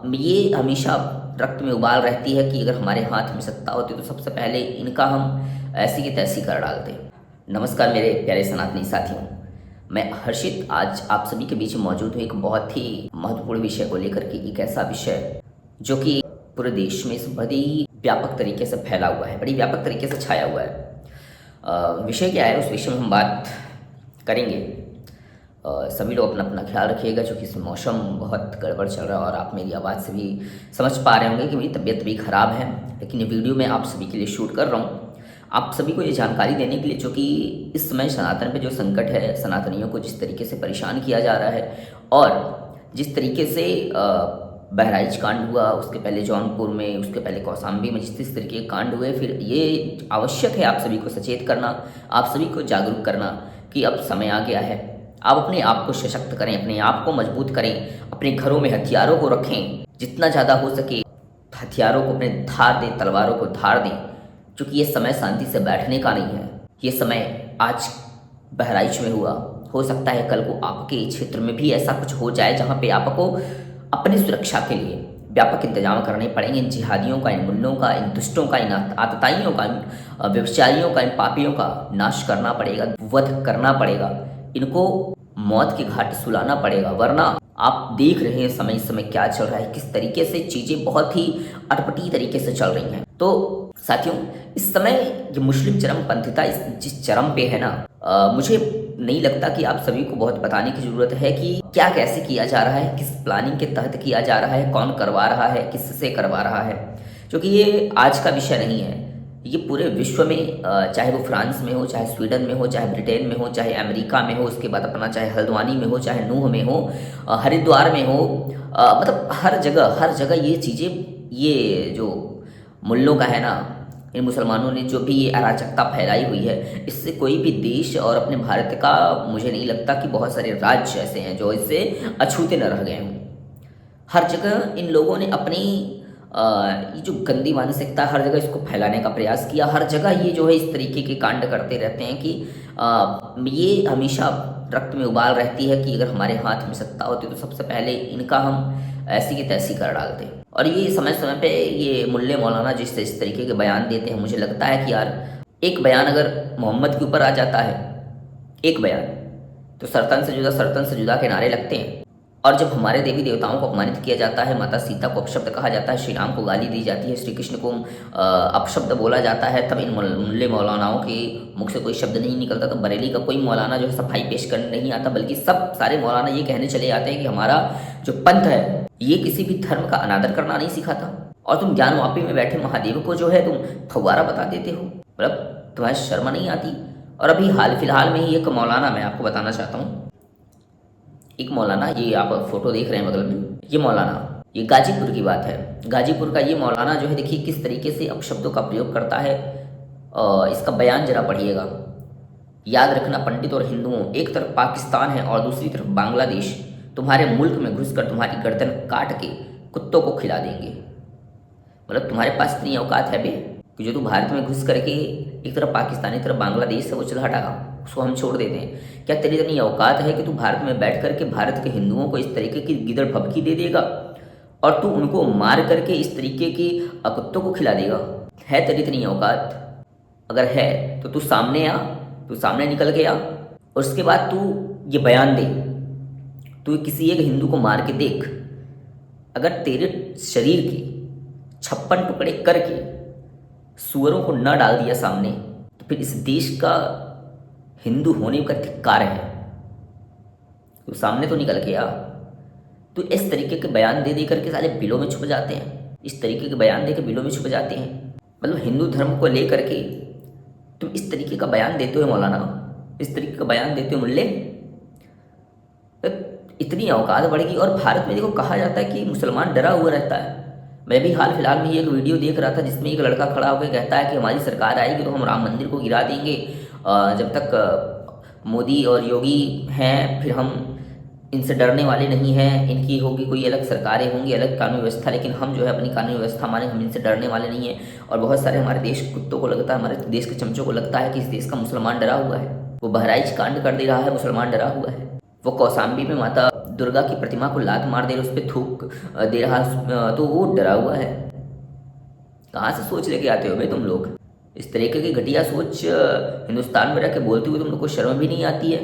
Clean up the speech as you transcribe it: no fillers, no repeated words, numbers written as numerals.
ये हमेशा रक्त में उबाल रहती है कि अगर हमारे हाथ में सत्ता होती तो सबसे पहले इनका हम ऐसी की तैसी कर डालते। नमस्कार मेरे प्यारे सनातनी साथियों, मैं हर्षित आज आप सभी के बीच में मौजूद हूँ एक बहुत ही महत्वपूर्ण विषय को लेकर के। एक ऐसा विषय जो कि पूरे देश में बड़ी व्यापक तरीके से फैला हुआ है, बड़ी व्यापक तरीके से छाया हुआ है। विषय क्या है, उस विषय में हम बात करेंगे। सभी लोग अपना अपना ख्याल रखिएगा, क्योंकि इस मौसम बहुत गड़बड़ चल रहा है और आप मेरी आवाज़ से भी समझ पा रहे होंगे कि मेरी तबीयत भी ख़राब है। लेकिन ये वीडियो मैं आप सभी के लिए शूट कर रहा हूँ, आप सभी को ये जानकारी देने के लिए, जो कि इस समय सनातन पे जो संकट है, सनातनियों को जिस तरीके से परेशान किया जा रहा है और जिस तरीके से बहराइच कांड हुआ, उसके पहले जौनपुर में, उसके पहले कौशाम्बी में जिस तरीके के कांड हुए, फिर ये आवश्यक है आप सभी को सचेत करना, आप सभी को जागरूक करना कि अब समय आ गया है। आप अपने आप को सशक्त करें, अपने आप को मजबूत करें, अपने घरों में हथियारों को रखें, जितना ज़्यादा हो सके हथियारों को अपने धार दें, तलवारों को धार दें, क्योंकि ये समय शांति से बैठने का नहीं है। ये समय आज बहराइच में हुआ, हो सकता है कल को आपके क्षेत्र में भी ऐसा कुछ हो जाए जहाँ पे आपको अपनी सुरक्षा के लिए व्यापक इंतजाम करने पड़ेंगे। इन जिहादियों का, इन मुल्लों का, इन दुष्टों का, इन आतताइयों का, इन व्यभिचारियों का, इन पापियों का नाश करना पड़ेगा, वध करना पड़ेगा, इनको मौत के घाट सुलाना पड़ेगा। वरना आप देख रहे हैं समय क्या चल रहा है, किस तरीके से चीज़ें बहुत ही अटपटी तरीके से चल रही हैं। तो साथियों, इस समय ये मुस्लिम चरमपंथिता जिस चरम पे है ना, मुझे नहीं लगता कि आप सभी को बहुत बताने की ज़रूरत है कि क्या कैसे किया जा रहा है, किस प्लानिंग के तहत किया जा रहा है, कौन करवा रहा है, किससे करवा रहा है। क्योंकि ये आज का विषय नहीं है, ये पूरे विश्व में, चाहे वो फ्रांस में हो, चाहे स्वीडन में हो, चाहे ब्रिटेन में हो, चाहे अमेरिका में हो, उसके बाद अपना चाहे हल्द्वानी में हो, चाहे नूह में हो, हरिद्वार में हो, मतलब हर जगह ये चीज़ें, ये जो मुल्लों का है ना, इन मुसलमानों ने जो भी ये अराजकता फैलाई हुई है, इससे कोई भी देश और अपने भारत का मुझे नहीं लगता कि बहुत सारे राज्य ऐसे हैं जो इससे अछूते न रह गए हों। हर जगह इन लोगों ने अपनी ये जो गंदी मानसिकता, हर जगह इसको फैलाने का प्रयास किया। हर जगह ये जो है इस तरीके के कांड करते रहते हैं कि ये हमेशा रक्त में उबाल रहती है कि अगर हमारे हाथ में सत्ता होती तो सबसे पहले इनका हम ऐसी की तैसी कर डालते। और ये समय समय पे ये मुल्ले मौलाना जिस इस तरीके के बयान देते हैं, मुझे लगता है कि यार एक बयान अगर मोहम्मद के ऊपर आ जाता है, एक बयान, तो सरतन से जुदा के नारे लगते हैं। और जब हमारे देवी देवताओं को अपमानित किया जाता है, माता सीता को अपशब्द कहा जाता है, श्री राम को गाली दी जाती है, श्री कृष्ण को अपशब्द बोला जाता है, तब इन मुल्ले मौलानाओं के मुख से कोई शब्द नहीं निकलता। तो बरेली का कोई मौलाना जो है सफाई पेश करने नहीं आता, बल्कि सब सारे मौलाना ये कहने चले जाते हैं कि हमारा जो पंथ है ये किसी भी धर्म का अनादर करना नहीं सिखाता। और तुम ज्ञानवापी में बैठे महादेव को जो है तुम फव्वारा बता देते हो, मतलब तुम्हें शर्म नहीं आती। और अभी हाल फिलहाल में ही एक मौलाना, मैं आपको बताना चाहता हूँ, एक मौलाना, ये आप फोटो देख रहे हैं बगल में, ये मौलाना, ये गाजीपुर की बात है। गाजीपुर का ये मौलाना जो है, देखिए किस तरीके से अपशब्दों का प्रयोग करता है। इसका बयान जरा पढ़िएगा। याद रखना पंडित और हिंदुओं, एक तरफ पाकिस्तान है और दूसरी तरफ बांग्लादेश, तुम्हारे मुल्क में घुसकर तुम्हारी गर्दन काट के कुत्तों को खिला देंगे। मतलब तुम्हारे पास इतनी औकात है बे कि जो तू भारत में घुस करके एक तरफ पाकिस्तान, एक तरफ बांग्लादेश से वो चल हटा, उसको हम छोड़ देते हैं। क्या तेरी इतनी औकात है कि तू भारत में बैठ करके भारत के हिंदुओं को इस तरीके की गिदड़ भभकी दे देगा और तू उनको मार करके इस तरीके की कुत्तों को खिला देगा? है तेरी इतनी औकात? अगर है तो तू सामने आ, तू सामने निकल के आ और उसके बाद तू ये बयान दे। तू किसी एक हिंदू को मार के देख, अगर तेरे शरीर के 56 टुकड़े करके सुअरों को न डाल दिया सामने, तो फिर इस देश का हिंदू होने का धिक्कार है। तो सामने तो निकल के आ। तो इस तरीके के बयान दे करके सारे बिलों में छुप जाते हैं, इस तरीके के बयान दे के बिलों में छुप जाते हैं। मतलब हिंदू धर्म को लेकर के तुम इस तरीके का बयान देते हो मौलाना, इस तरीके का बयान देते हो मुल्ले, इतनी औकात बढ़ेगी। और भारत में देखो कहा जाता है कि मुसलमान डरा हुआ रहता है। मैं भी हाल फिलहाल में एक वीडियो देख रहा था जिसमें एक लड़का खड़ा होकर कहता है कि हमारी सरकार आएगी तो हम राम मंदिर को गिरा देंगे, जब तक मोदी और योगी हैं फिर हम इनसे डरने वाले नहीं हैं। इनकी होगी कोई अलग सरकारें होंगी, अलग कानून व्यवस्था, लेकिन हम जो है अपनी कानून व्यवस्था माने, हम इनसे डरने वाले नहीं हैं। और बहुत सारे हमारे देश के कुत्तों को लगता है, हमारे देश के चमचों को लगता है कि इस देश का मुसलमान डरा हुआ है। वो बहराइच कांड कर दे रहा है, मुसलमान डरा हुआ है। वो कौशाम्बी में माता दुर्गा की प्रतिमा को लात मार दे रहा, उस पर थूक दे रहा, तो वो डरा हुआ है। कहाँ से सोच लेके आते हो भाई तुम लोग? इस तरीके की घटिया सोच हिंदुस्तान में रह के बोलते हुए तुम लोग को शर्म भी नहीं आती है?